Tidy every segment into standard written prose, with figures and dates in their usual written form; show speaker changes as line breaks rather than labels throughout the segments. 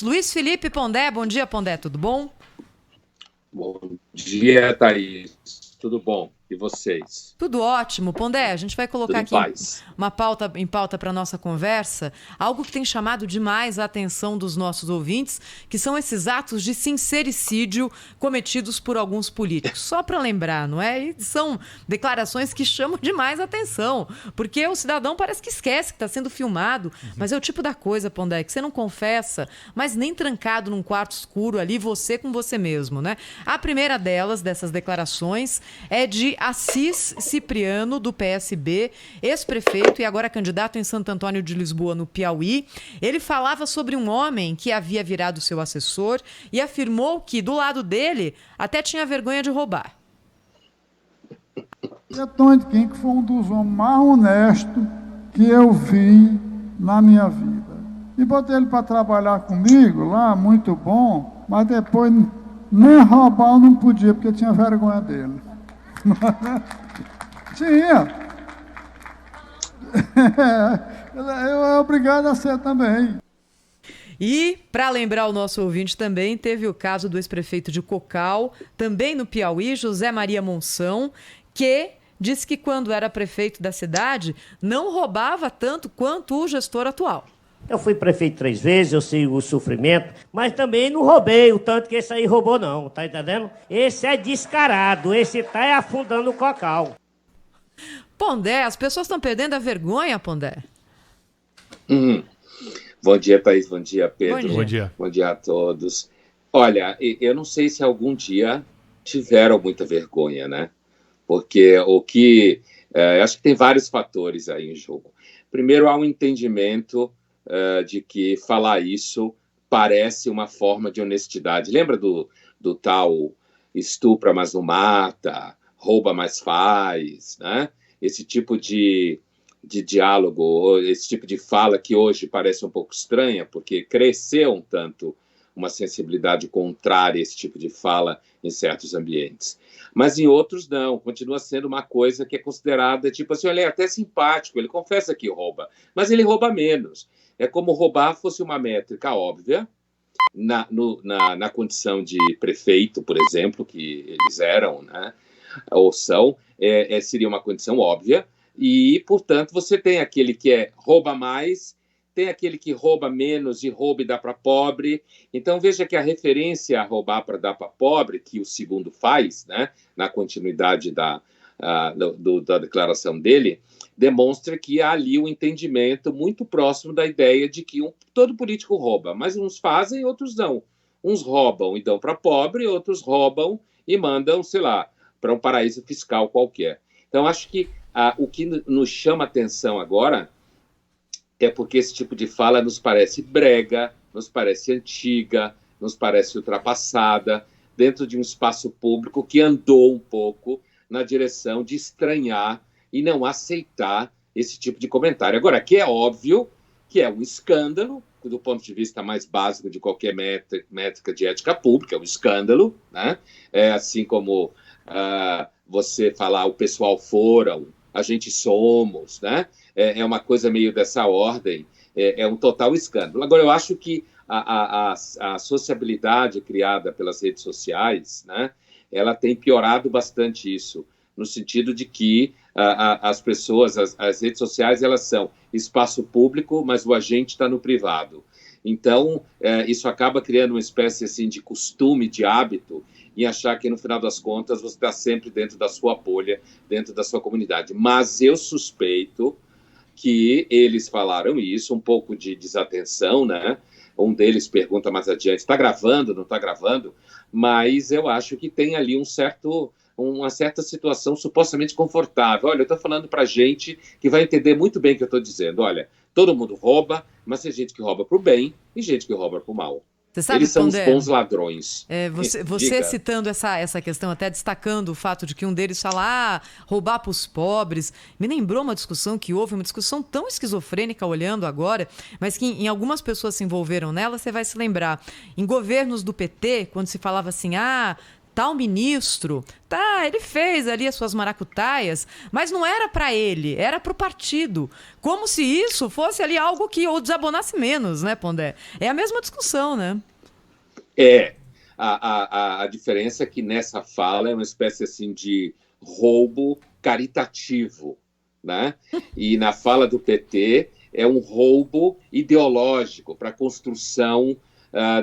Luiz Felipe Pondé, bom dia, Pondé, tudo bom?
Bom dia, Thaís. Tudo bom? E vocês?
Tudo ótimo. Pondé, a gente vai colocar
Tudo em
aqui
paz?
uma pauta em pauta para nossa conversa, algo que tem chamado demais a atenção dos nossos ouvintes, que são esses atos de sincericídio cometidos por alguns políticos. Só para lembrar, não é? E são declarações que chamam demais a atenção, porque o cidadão parece que esquece que está sendo filmado, mas é o tipo da coisa, Pondé, que você não confessa, mas nem trancado num quarto escuro ali, você com você mesmo, né? A primeira dessas declarações, é de Assis Cipriano, do PSB, ex-prefeito e agora candidato em Santo Antônio de Lisboa, no Piauí. Ele falava sobre um homem que havia virado seu assessor e afirmou que, do lado dele, até tinha vergonha de roubar.
Tony King foi um dos homens mais honestos que eu vi na minha vida. E botei ele para trabalhar comigo lá, muito bom, mas depois nem roubar eu não podia, porque eu tinha vergonha dele. Tinha. Eu é obrigado a ser também.
E, para lembrar o nosso ouvinte também, teve o caso do ex-prefeito de Cocal, também no Piauí, José Maria Monção, que disse que quando era prefeito da cidade, não roubava tanto quanto o gestor atual.
Eu fui prefeito 3 vezes, eu sei o sofrimento, mas também não roubei o tanto que esse aí roubou não, tá entendendo? Esse é descarado, esse tá afundando o Cocal.
Pondé, as pessoas estão perdendo a vergonha, Pondé.
Bom dia, Thaís. Bom dia, Pedro.
Bom dia.
Bom dia a todos. Olha, eu não sei se algum dia tiveram muita vergonha, né? Porque acho que tem vários fatores aí em jogo. Primeiro, há um entendimento de que falar isso parece uma forma de honestidade. Lembra do tal estupra, mas não mata, rouba, mas faz, né? Esse tipo de diálogo, esse tipo de fala que hoje parece um pouco estranha, porque cresceu um tanto uma sensibilidade contrária a esse tipo de fala em certos ambientes. Mas em outros não, continua sendo uma coisa que é considerada, tipo assim, olha, é até simpático, ele confessa que rouba, mas ele rouba menos. É como roubar fosse uma métrica óbvia, na condição de prefeito, por exemplo, que eles eram, né, ou são, seria uma condição óbvia, e, portanto, você tem aquele que rouba mais, tem aquele que rouba menos e rouba e dá para pobre. Então, veja que a referência a roubar para dar para pobre, que o segundo faz, né, na continuidade da declaração dele, demonstra que há ali um entendimento muito próximo da ideia de que todo político rouba, mas uns fazem, outros não. Uns roubam e dão para pobre, outros roubam e mandam, sei lá, para um paraíso fiscal qualquer. Então, acho que o que nos chama atenção agora é porque esse tipo de fala nos parece brega, nos parece antiga, nos parece ultrapassada, dentro de um espaço público que andou um pouco na direção de estranhar e não aceitar esse tipo de comentário. Agora, que é óbvio que é um escândalo, do ponto de vista mais básico de qualquer métrica de ética pública, é um escândalo, né? É assim como você falar o pessoal foram, a gente somos, né? É uma coisa meio dessa ordem, é um total escândalo. Agora, eu acho que a sociabilidade criada pelas redes sociais, né, ela tem piorado bastante isso, no sentido de que as pessoas, as redes sociais, elas são espaço público, mas o agente está no privado. Então, isso acaba criando uma espécie assim, de costume, de hábito, em achar que, no final das contas, você está sempre dentro da sua bolha, dentro da sua comunidade. Mas eu suspeito que eles falaram isso, um pouco de desatenção, né? Um deles pergunta mais adiante, está gravando, não está gravando? Mas eu acho que tem ali uma certa situação supostamente confortável. Olha, eu estou falando para gente que vai entender muito bem o que eu estou dizendo. Olha, todo mundo rouba, mas tem gente que rouba para o bem e gente que rouba para o mal.
Você sabe,
eles são
Pondé,
os bons ladrões.
Você citando essa questão, até destacando o fato de que um deles fala roubar para os pobres, me lembrou uma discussão que houve, uma discussão tão esquizofrênica olhando agora, mas que em algumas pessoas se envolveram nela, você vai se lembrar. Em governos do PT, quando se falava assim, tal ministro, tá, ele fez ali as suas maracutaias, mas não era para ele, era para o partido. Como se isso fosse ali algo que o desabonasse menos, né, Pondé? É a mesma discussão, né?
A diferença é que nessa fala é uma espécie assim de roubo caritativo, né? E na fala do PT é um roubo ideológico para a construção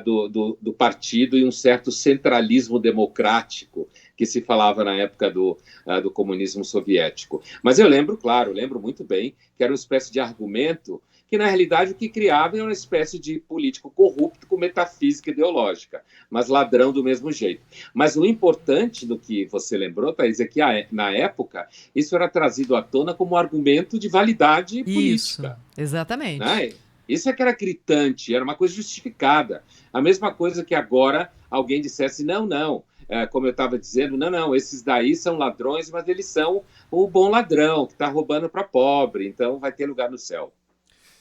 do partido e um certo centralismo democrático que se falava na época do comunismo soviético. Mas eu lembro muito bem que era uma espécie de argumento que, na realidade, o que criava era uma espécie de político corrupto com metafísica ideológica, mas ladrão do mesmo jeito. Mas o importante do que você lembrou, Thaís, é que, na época, isso era trazido à tona como argumento de validade política.
Isso, exatamente.
Né? Isso é que era gritante, era uma coisa justificada. A mesma coisa que agora alguém dissesse, não, como eu estava dizendo, não, esses daí são ladrões, mas eles são o bom ladrão, que está roubando para pobre, então vai ter lugar no céu.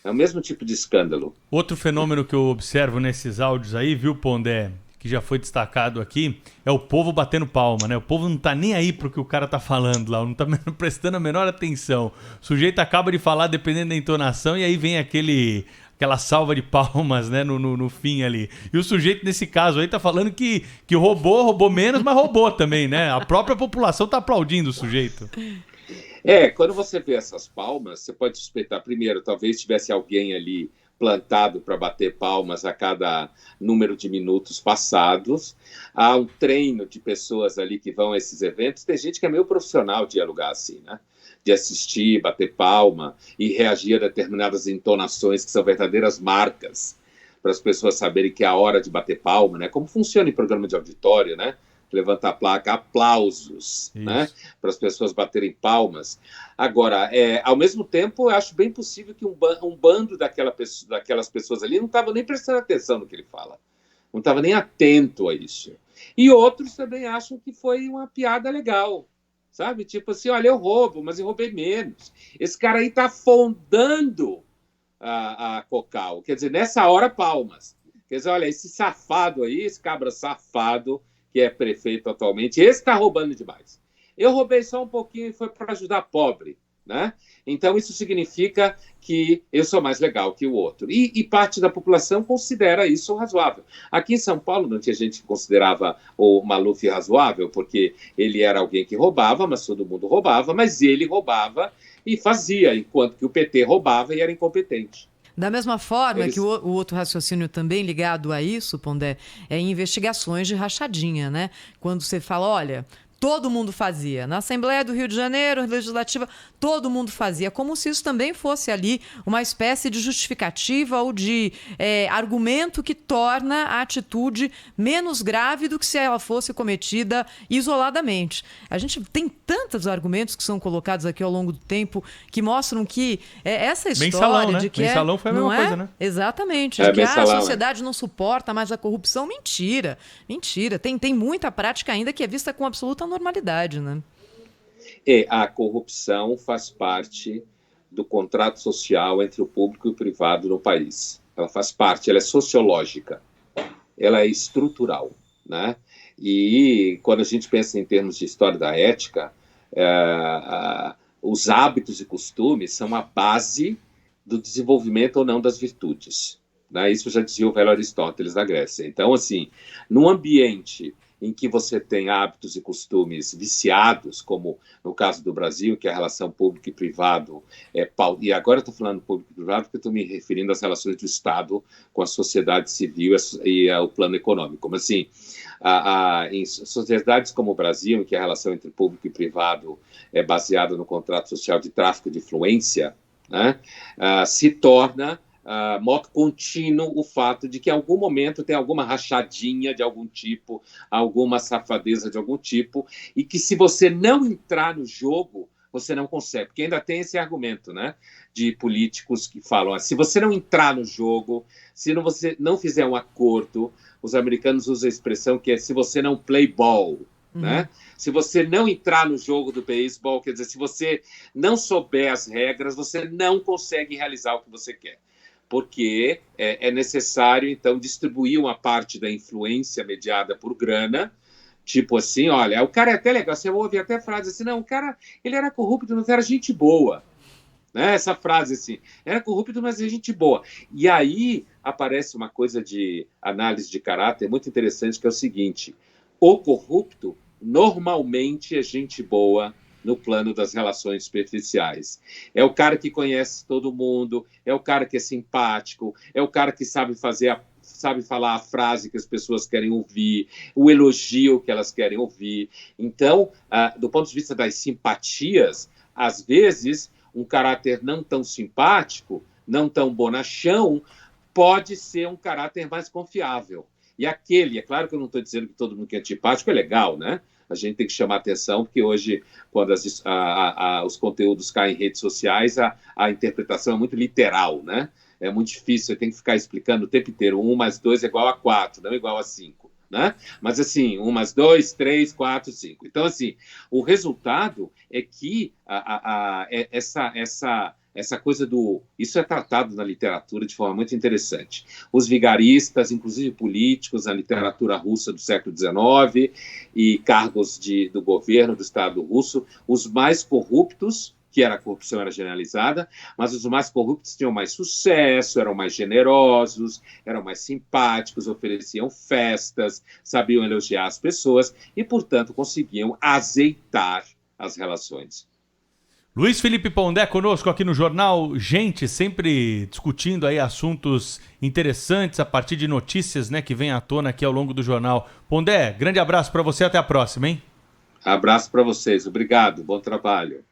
É o mesmo tipo de escândalo.
Outro fenômeno que eu observo nesses áudios aí, viu, Pondé, que já foi destacado aqui, é o povo batendo palma, né? O povo não tá nem aí pro que o cara tá falando lá, não tá prestando a menor atenção. O sujeito acaba de falar dependendo da entonação e aí vem aquela salva de palmas, né, no fim ali. E o sujeito, nesse caso aí, tá falando que roubou menos, mas roubou também, né? A própria população tá aplaudindo o sujeito.
Quando você vê essas palmas, você pode suspeitar, primeiro, talvez tivesse alguém ali plantado para bater palmas a cada número de minutos passados. Há um treino de pessoas ali que vão a esses eventos. Tem gente que é meio profissional de alugar assim, né? De assistir, bater palma e reagir a determinadas entonações que são verdadeiras marcas para as pessoas saberem que é a hora de bater palma, né? Como funciona em programa de auditório, né? Levanta a placa, aplausos, né? Para as pessoas baterem palmas. Agora, ao mesmo tempo, eu acho bem possível que um bando daquelas pessoas ali não estava nem prestando atenção no que ele fala, não estava nem atento a isso. E outros também acham que foi uma piada legal, sabe? Tipo assim, olha, eu roubo, mas eu roubei menos. Esse cara aí está afundando a Cocal. Quer dizer, nessa hora, palmas. Quer dizer, olha, esse safado aí, esse cabra safado, que é prefeito atualmente, esse está roubando demais. Eu roubei só um pouquinho e foi para ajudar pobre, né? Então, isso significa que eu sou mais legal que o outro. E parte da população considera isso razoável. Aqui em São Paulo não tinha gente que considerava o Maluf razoável, porque ele era alguém que roubava, mas todo mundo roubava, mas ele roubava e fazia, enquanto que o PT roubava e era incompetente.
Da mesma forma que o outro raciocínio também ligado a isso, Pondé, é em investigações de rachadinha, né? Quando você fala, olha, todo mundo fazia. Na Assembleia do Rio de Janeiro, Legislativa, todo mundo fazia. Como se isso também fosse ali uma espécie de justificativa ou de argumento que torna a atitude menos grave do que se ela fosse cometida isoladamente. A gente tem tantos argumentos que são colocados aqui ao longo do tempo que mostram que essa história
mensalão, né?
de que
mensalão foi a mesma coisa, né?
Exatamente. De que
mensalão,
a sociedade não suporta mais a corrupção. Mentira. Tem muita prática ainda que é vista com absoluta normalidade, né?
A corrupção faz parte do contrato social entre o público e o privado no país. Ela faz parte, ela é sociológica, ela é estrutural, né? E quando a gente pensa em termos de história da ética, os hábitos e costumes são a base do desenvolvimento ou não das virtudes, né? Isso já dizia o velho Aristóteles da Grécia. Então, assim, num ambiente em que você tem hábitos e costumes viciados, como no caso do Brasil, que é a relação público e privado, e agora eu estou falando público e privado porque estou me referindo às relações do Estado com a sociedade civil e ao plano econômico. Mas, assim, em sociedades como o Brasil, em que a relação entre público e privado é baseada no contrato social de tráfico de influência, né, se torna moto contínuo o fato de que em algum momento tem alguma rachadinha de algum tipo, alguma safadeza de algum tipo, e que se você não entrar no jogo, você não consegue. Porque ainda tem esse argumento, né, de políticos que falam, se você não entrar no jogo, se você não fizer um acordo, os americanos usam a expressão que é se você não play ball, né? Se você não entrar no jogo do beisebol, quer dizer, se você não souber as regras, você não consegue realizar o que você quer. Porque é necessário, então, distribuir uma parte da influência mediada por grana Tipo assim, olha, o cara é até legal, você ouve até frase assim, não, o cara, ele era corrupto, mas era gente boa. Né? Essa frase assim, era corrupto, mas é gente boa. E aí aparece uma coisa de análise de caráter muito interessante, que é o seguinte: o corrupto normalmente é gente boa no plano das relações superficiais. É o cara que conhece todo mundo, é o cara que é simpático, é o cara que sabe falar a frase que as pessoas querem ouvir, o elogio que elas querem ouvir. Então, do ponto de vista das simpatias, às vezes um caráter não tão simpático, não tão bonachão, pode ser um caráter mais confiável. E é claro que eu não estou dizendo que todo mundo que é antipático é legal, né? A gente tem que chamar atenção, porque hoje, quando os conteúdos caem em redes sociais, a interpretação é muito literal, né? É muito difícil, você tem que ficar explicando o tempo inteiro. 1 mais 2 é igual a 4, não é igual a 5. Né? Mas assim, 1 mais 2, 3, 4, 5. Então, assim, o resultado é que essa coisa do... Isso é tratado na literatura de forma muito interessante. Os vigaristas, inclusive políticos, na literatura russa do século XIX e cargos do governo do Estado russo, os mais corruptos, que a corrupção era generalizada, mas os mais corruptos tinham mais sucesso, eram mais generosos, eram mais simpáticos, ofereciam festas, sabiam elogiar as pessoas e, portanto, conseguiam azeitar as relações.
Luiz Felipe Pondé conosco aqui no Jornal Gente, sempre discutindo aí assuntos interessantes a partir de notícias, né, que vêm à tona aqui ao longo do jornal. Pondé, grande abraço para você, até a próxima, hein?
Abraço para vocês, obrigado, bom trabalho.